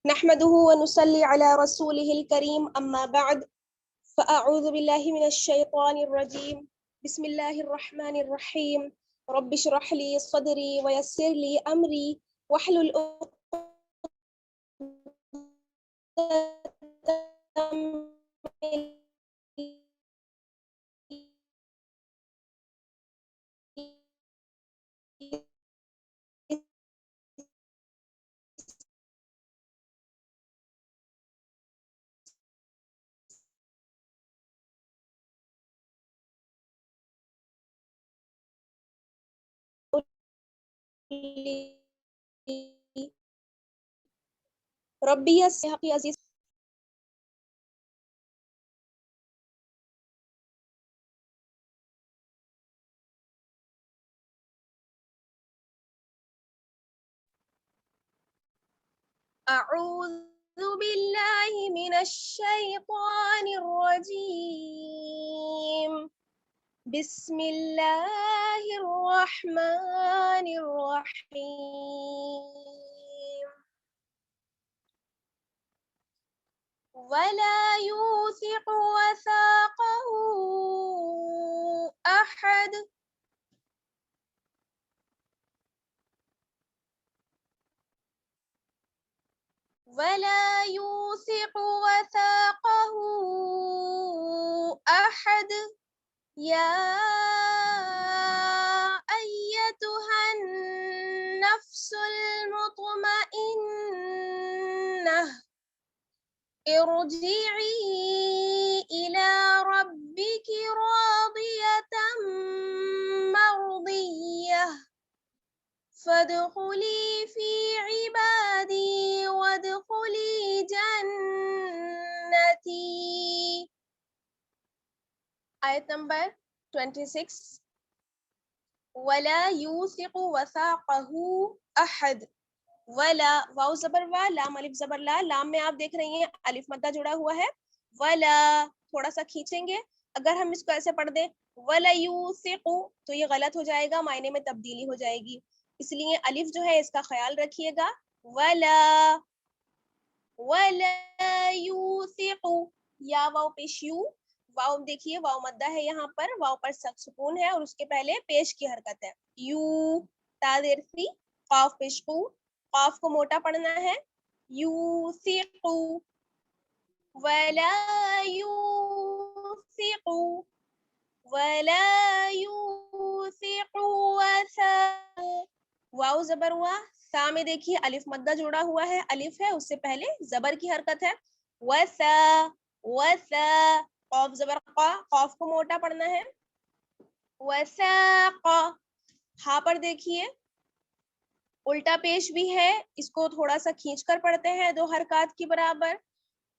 نحمده ونصلي على رسوله الكريم أما بعد فأعوذ بالله من الشيطان الرجيم بسم الله الرحمن الرحيم رب اشرح لي صدري ويسر لي أمري واحلل عقدة من ربي يسر حقي عزيز. أعوذ بالله من الشيطان الرجيم بسم الله الرحمن الرحيم ولا يوثق وثاقه أحد ولا يوثق وثاقه أحد يا أيتها النفس المطمئنة ارجعي إلى ربك راضية مرضية فادخلي في عبادي وادخلي جنتي. آیت نمبر 26. ولا يوثق وثاقه أحد. ولا واو زبر وا لام الف زبر لا. لام میں آپ دیکھ رہی ہیں الف مدہ جڑا ہوا ہے. ولا تھوڑا سا کھینچیں گے. اگر ہم اس کو ایسے پڑھ دیں ولا یوثق تو یہ غلط ہو جائے گا, معنی میں تبدیلی ہو جائے گی, اس لیے الف جو ہے اس کا خیال رکھیے گا. ولا یوثق یا واو پیش یو. واو دیکھیے واو مدہ ہے یہاں پر, واو پر سکون ہے اور اس کے پہلے پیش کی حرکت ہے. یو تا زیر سی قاف پیش قو, قاف کو موٹا پڑھنا ہے. یوثق ولا یوثق ولا یوثق وثاق. واو زبر ہوا. سا میں دیکھیے الف مدہ جوڑا ہوا ہے, الف ہے اس سے پہلے زبر کی حرکت ہے. وسا وسا قاف زبر قا, قاف کو موٹا پڑھنا ہے. وساق. ہا پر دیکھیے الٹا پیش بھی ہے, اس کو تھوڑا سا کھینچ کر پڑھتے ہیں 2 حرکات کی برابر.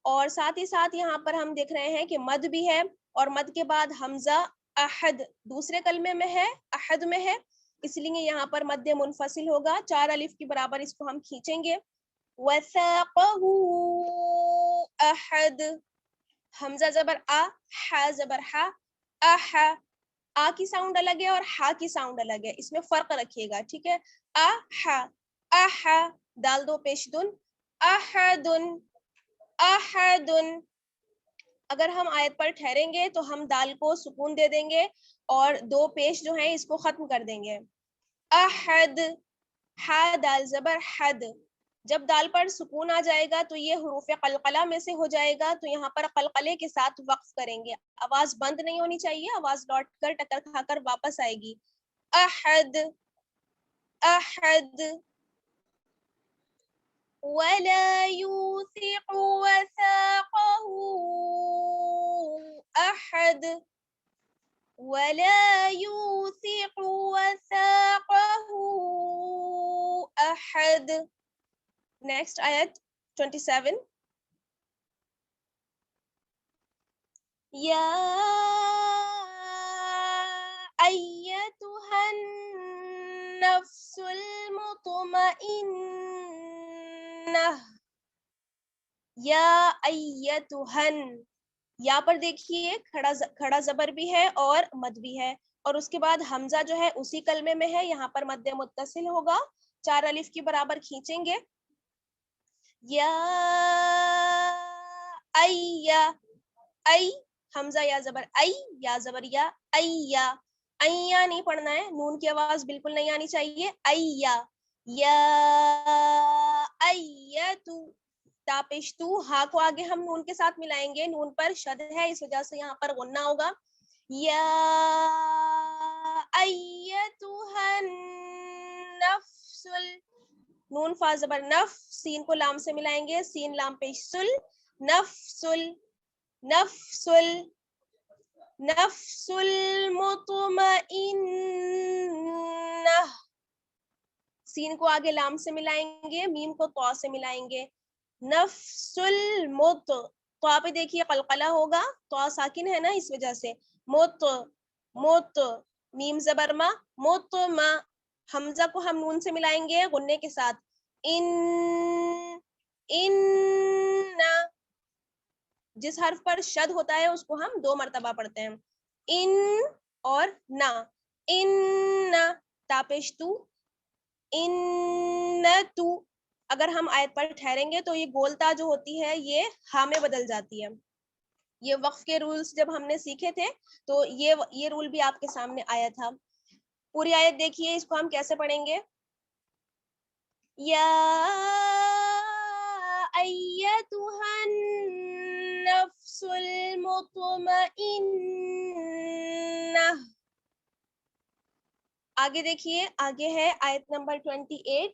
اور ساتھ ہی ساتھ یہاں پر ہم دیکھ رہے ہیں کہ مد بھی ہے, اور مد کے بعد حمزہ احد دوسرے کلمے میں ہے, احد میں ہے, اس لیے یہاں پر مد منفصل ہوگا. 4 الف کی برابر اس کو ہم کھینچیں گے. وثاقہ احد. حمزہ زبر آ, ہا زبر ہا, اح. آ کی ساؤنڈ الگ ہے اور ہا کی ساؤنڈ الگ ہے, اس میں فرق رکھیے گا, ٹھیک ہے. اح اح دال دو پیش دن. احد احد. اگر ہم آیت پر ٹھہریں گے تو ہم دال کو سکون دے دیں گے اور 2 پیش جو ہیں اس کو ختم کر دیں گے. احد ہا دال زبر حد. جب دال پر سکون آ جائے گا تو یہ حروف قلقلہ میں سے ہو جائے گا, تو یہاں پر قلقلے کے ساتھ وقف کریں گے. آواز بند نہیں ہونی چاہیے, آواز لوٹ کر ٹکر کھا کر واپس آئے گی. احد احد. ولا يوثق وثاقه أحد ولا يوثق وثاقه أحد. Next ayat 27. يا أيتها النفس المطمئنة. یا ایتہن, یا پر دیکھیے کھڑا زبر بھی ہے اور مد بھی ہے, اور اس کے بعد حمزہ جو ہے اسی کلمے میں ہے, یہاں پر مد متصل ہوگا. 4 الف کی برابر کھینچیں گے. या अय्या, ऐ हमजा या जबर ऐ, या जबर या, अय्या, अय्या नहीं पढ़ना है, नून की आवाज बिल्कुल नहीं आनी चाहिए, अय्या, या अय्यतु, तापिश्तु, हा को आगे हम नून के साथ मिलाएंगे, नून पर शद है इस वजह से यहाँ पर गुन्ना होगा, या अय्यतुहन नफ्सुल, नून फा जबर नफ, सीन को लाम से मिलाएंगे, सीन लाम पेश सुल, नफ्सुल, नफ्सुल, नफ्सुल मुतमइन्ना, सीन को आगे लाम से मिलाएंगे, मीम को तौ से मिलाएंगे, नफ्सुल मुत, तो पे देखिए कलकला होगा, तो साकिन है ना इस वजह से, मुत, मुत, मीम जबर मा, मुतमा, हमजा को हम नून से मिलाएंगे गुन्ने के साथ, इन, इन्ना, जिस हर्फ पर शद होता है उसको हम 2 मर्तबा पढ़ते हैं, इन और ना, इन्ना, तापेश्तु, इन्नतु, अगर हम आयत पर ठहरेंगे तो ये गोलता जो होती है ये हा में बदल जाती है। ये वक्फ के रूल्स जब हमने सीखे थे तो ये रूल भी आपके सामने आया था। पूरी आयत देखिए, इसको हम कैसे पढ़ेंगे, या अय्यतुहन नफ्सुल मुतमइन्ना, आगे देखिए, आगे है आयत नंबर 28,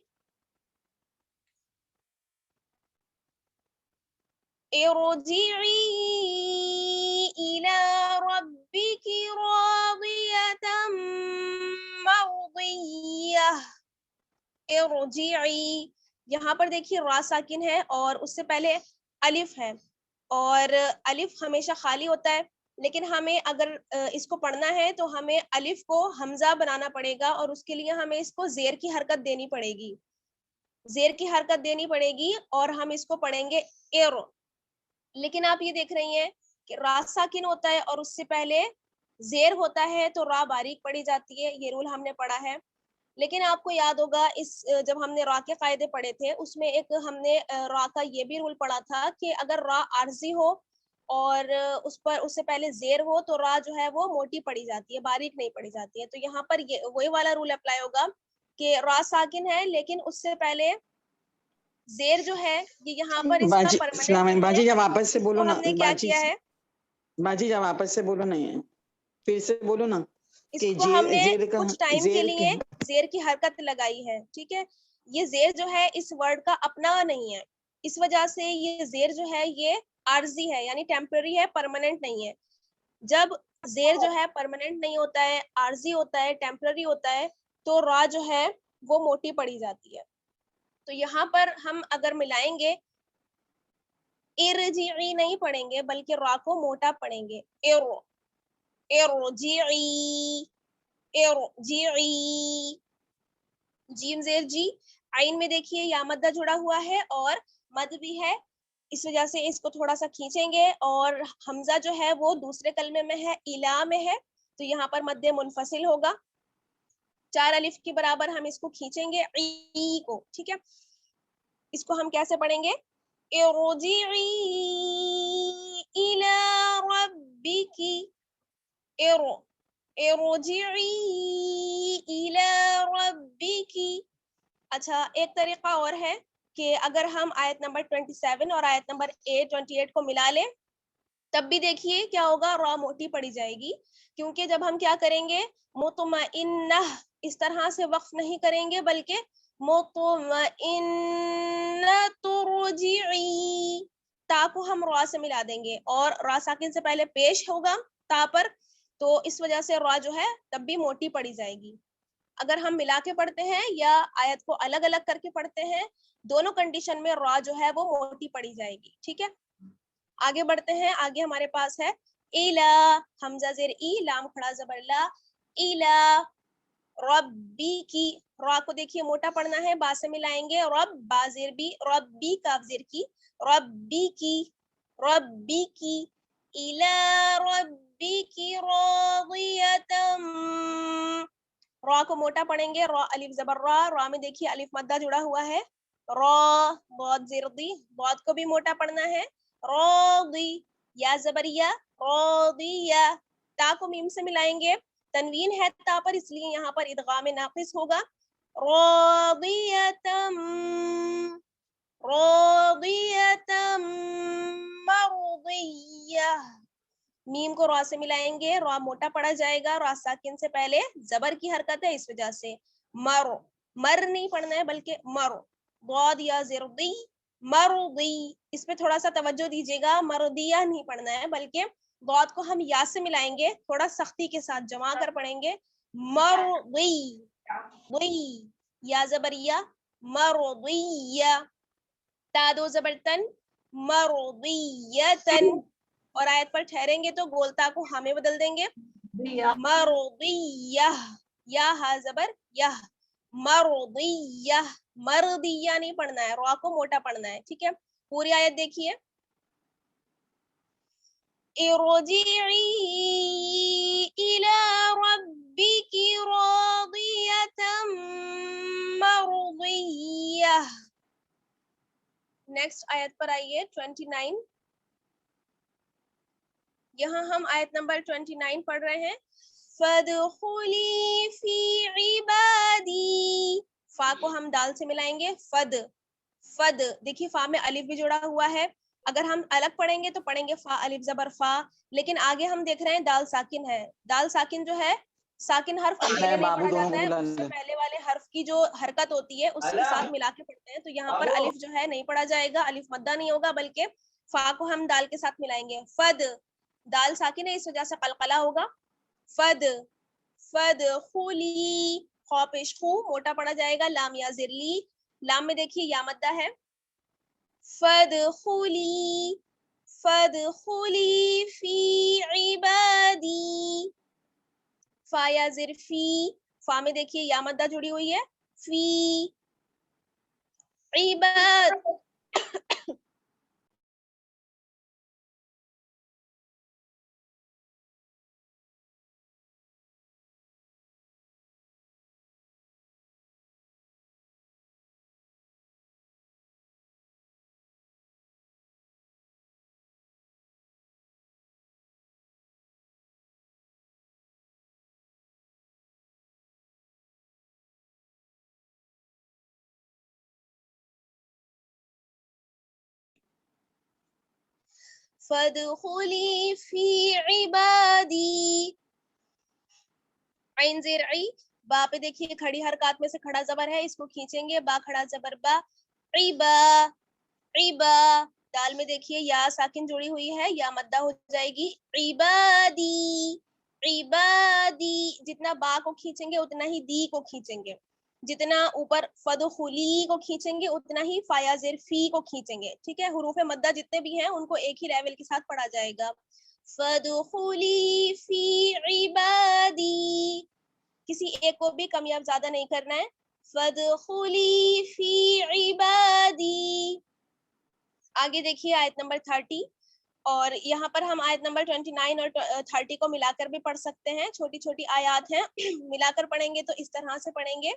इरजिई इला रब्बिकी रादियतम मर्दिय्यह, इरजिई, यहाँ पर देखिए रा साकिन है और उससे पहले अलिफ है, और अलिफ हमेशा खाली होता है, लेकिन हमें अगर इसको पढ़ना है तो हमें अलिफ को हमजा बनाना पड़ेगा, और उसके लिए हमें इसको जेर की हरकत देनी पड़ेगी, जेर की हरकत देनी पड़ेगी, और हम इसको पढ़ेंगे एर, लेकिन आप ये देख रही हैं कि रा साकिन होता है और उससे पहले जेर होता है तो रा बारीक पड़ी जाती है, ये रूल हमने पढ़ा है। लेकिन आपको याद होगा जब हमने रा के कायदे पढ़े थे उसमें एक हमने रा का ये भी रूल पढ़ा था कि अगर रा आर्जी हो और उस पर उससे पहले जेर हो तो रा जो है वो मोटी पड़ी जाती है, बारीक नहीं पड़ी जाती है। तो यहाँ पर ये वही वाला रूल अप्लाई होगा कि रा साकिन है लेकिन उससे पहले जेर जो है ये यहाँ पर इसका बाजी परमानेंट नहीं है, बाजी जब वापस से बोलो इसको ना, हमने क्या किया है, बाजी जब वापस से बोलो नहीं है, फिर से बोलो ना कि इसको हमने जेर का कुछ टाइम के लिए जेर की हरकत लगाई है, ठीक है। ये जेर जो है इस वर्ड का अपना नहीं है, इस वजह से ये जेर जो है ये आर्जी है, यानी टेम्पररी है, परमानेंट नहीं है। जब जेर जो है परमानेंट नहीं होता है, आर्जी होता है, टेम्पररी होता है, तो रा जो है वो मोटी पड़ी जाती है। तो यहाँ पर हम अगर मिलाएंगे, इरजिई नहीं पढ़ेंगे बल्कि रा को मोटा पढ़ेंगे, इरो, इरजिई, इरजिई, जीम जेर जी, आइन में देखिए या मद्दा जुड़ा हुआ है और मद भी है, इस वजह से इसको थोड़ा सा खींचेंगे, और हमजा जो है वो दूसरे कलमे में है, इला में है, तो यहाँ पर मद्दे मुनफसिल होगा, 4 अलिफ के बराबर हम इसको खींचेंगे ई को, ठीक है। इसको हम कैसे पढ़ेंगे, इरजिई इला रब्बिकी, इरो, इरजिई इला रब्बिकी। अच्छा, एक तरीका और है कि अगर हम आयत नंबर 27 और आयत नंबर 28 को मिला लें तब भी देखिए क्या होगा, रा मोटी पड़ी जाएगी, क्योंकि जब हम क्या करेंगे, मुतमइन्नह, इस तरह से वक्फ नहीं करेंगे बल्कि मुतमइन्नतुरजिई, ता को हम रा से मिला देंगे और रा साकिन से पहले पेश होगा ता पर, तो इस वजह से रा जो है तब भी मोटी पड़ी जाएगी। अगर हम मिला के पढ़ते हैं या आयत को अलग अलग करके पढ़ते हैं, दोनों कंडीशन में रा जो है वो मोटी पड़ी जाएगी, ठीक है। आगे बढ़ते हैं, आगे हमारे पास है इला, हमजा जेर ई, लाम खड़ा जबर ला, इला रब्बी की, रा को देखिए मोटा पढ़ना है, बा से मिलाएंगे, रब बाजेर बी, रब्बी काफ जेर की, रब्बी की, रब्बी की, इला रब्बी की रादियतम, रा को मोटा पढ़ेंगे, रा अलिफ जबर रा, रा में देखिए अलिफ मद्दा जुड़ा हुआ है, रा, बहुत जिर्दी, बहुत को भी मोटा पढ़ना है, रादी, या जबर या, रादिया, ता को मीम से मिलाएंगे, तनवीन है ता पर इसलिए यहाँ पर इदगाम नाकिस होगा, रादियतम, रादियतम मर्दिया, मीम को रा से मिलाएंगे, रा मोटा पड़ा जाएगा, रा साकिन से पहले जबर की हरकत है इस वजह से, मर, मर नहीं पढ़ना है बल्कि मर, बहुत या जिर्दी, मर्दी, इस पे थोड़ा सा तवज्जो दीजिएगा, मर्दिया नहीं पढ़ना है बल्कि बहुत को हम या से मिलाएंगे, थोड़ा सख्ती के साथ जमा कर पढ़ेंगे, मर्दी, दी, या जबरिया, मर्दिया, ता दो जबरतन, मर्दियतन, और आयत पर ठहरेंगे तो गोलता को हमें बदल देंगे, मर्दियह, या हा जबर यह, मर्दियह, मर्दिया नहीं पढ़ना है, रा को मोटा पढ़ना है, ठीक है। पूरी आयत देखिए, इरजिई इला रब्बिकी रादियतम मर्दियह। नेक्स्ट आयत पर आइए 29, यहाँ हम आयत नंबर 29 पढ़ रहे हैं, फदखुली फी इबादी, फा को हम दाल से मिलाएंगे, फद, फद, देखिए फा में अलिफ भी जुड़ा हुआ है, अगर हम अलग पढ़ेंगे तो पढ़ेंगे फा अलिफ जबर फा, लेकिन आगे हम देख रहे हैं दाल साकिन है, दाल साकिन जो है, साकिन हर्फ अकेले नहीं पढ़ा जाता है, उससे पहले वाले हर्फ की जो हरकत होती है उसके साथ मिला के पढ़ते हैं, तो यहाँ पर अलिफ जो है नहीं पढ़ा जाएगा, अलिफ मद्दा नहीं होगा, बल्कि फा को हम दाल के साथ मिलाएंगे, फद, दाल साकिन है इस वजह से कलकला होगा, फद, फद खुली, खौ पेश खू मोटा पड़ा जाएगा, लाम या जिरली, लाम में देखिए या मद्दा है, फद खुली, फद खुली फी इबादी, फा या जिरफी, फा में देखिए या मद्दा जुड़ी हुई है, फी इबाद, फदखुली फी इबादी, ऐन ज़ेर ई, बा पे देखिए खड़ी हरकत में से खड़ा जबर है, इसको खींचेंगे, बा खड़ा जबर बा, इबा, इबा, दाल में देखिए या साकिन जुड़ी हुई है, या मद्दा हो जाएगी, इबादी, इबादी, जितना बा को खींचेंगे उतना ही दी को खींचेंगे, जितना ऊपर फदखुली को खींचेंगे उतना ही फाया ज़ेर फी को खींचेंगे, ठीक है। हुरूफ मद्दा जितने भी हैं उनको एक ही लेवल के साथ पढ़ा जाएगा, फदखुली फी इबादी, किसी एक को भी कम या ज्यादा नहीं करना है, फदखुली फी इबादी। आगे देखिए आयत नंबर 30, और यहाँ पर हम आयत नंबर 29 और 30 को मिलाकर भी पढ़ सकते हैं, छोटी छोटी आयत हैं मिलाकर पढ़ेंगे तो इस तरह से पढ़ेंगे,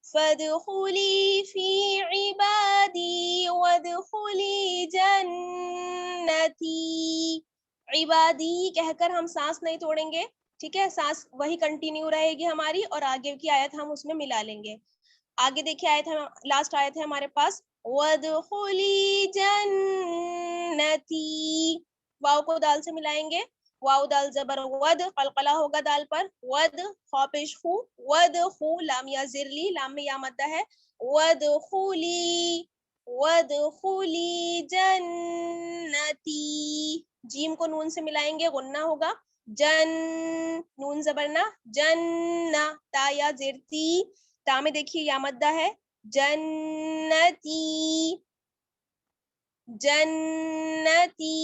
फदखुली फी इबादी वदखुली जन्नती, इबादी कहकर हम सांस नहीं तोड़ेंगे, ठीक है, सांस वही कंटिन्यू रहेगी हमारी, और आगे की आयत हम उसमें मिला लेंगे। आगे देखिए आयत है, लास्ट आयत है हमारे पास, वदखुली जन्नती, वाव को दाल से मिलाएंगे, वाव दाल जबर वद, कलकला होगा दाल पर, वद, खौ पेश खू, वद खू, लाम या जिरली, लाम में या मद्दा है, वदखुली, वदखुली जन्नती, जीम को नून से मिलाएंगे, गुन्ना होगा, जन, नून जबरना, जन्ना, ता या जिरती, ता में देखिए या मद्दा है, जन्नती, जन्नती,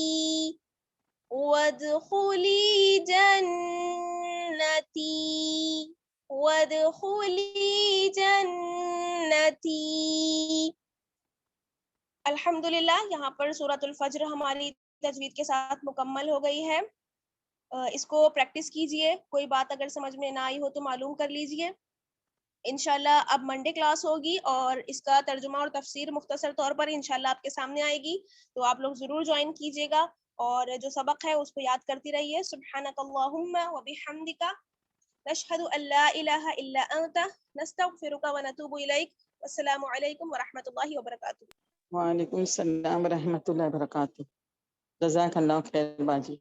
वदखुली जन्नती, वदखुली जन्नती। अल्हम्दुलिल्लाह, यहाँ पर सूरतुल फज्र हमारी तजवीद के साथ मुकम्मल हो गई है। इसको प्रैक्टिस कीजिए, कोई बात अगर समझ में ना आई हो तो मालूम कर लीजिए। انشاءاللہ اب منڈے کلاس ہوگی اور اس کا ترجمہ اور تفسیر مختصر طور پر انشاءاللہ آپ کے سامنے آئے گی، تو آپ لوگ ضرور جوائن کیجیے گا اور جو سبق ہے اس کو یاد کرتی رہیے. سبحانک اللہم و بحمدک نشہد ان لا الہ الا انت نستغفرک و نتوب الیک. السلام علیکم ورحمۃ اللہ وبرکاتہ. وعلیکم السلام ورحمۃ اللہ وبرکاتہ. جزاک اللہ خیر باجی.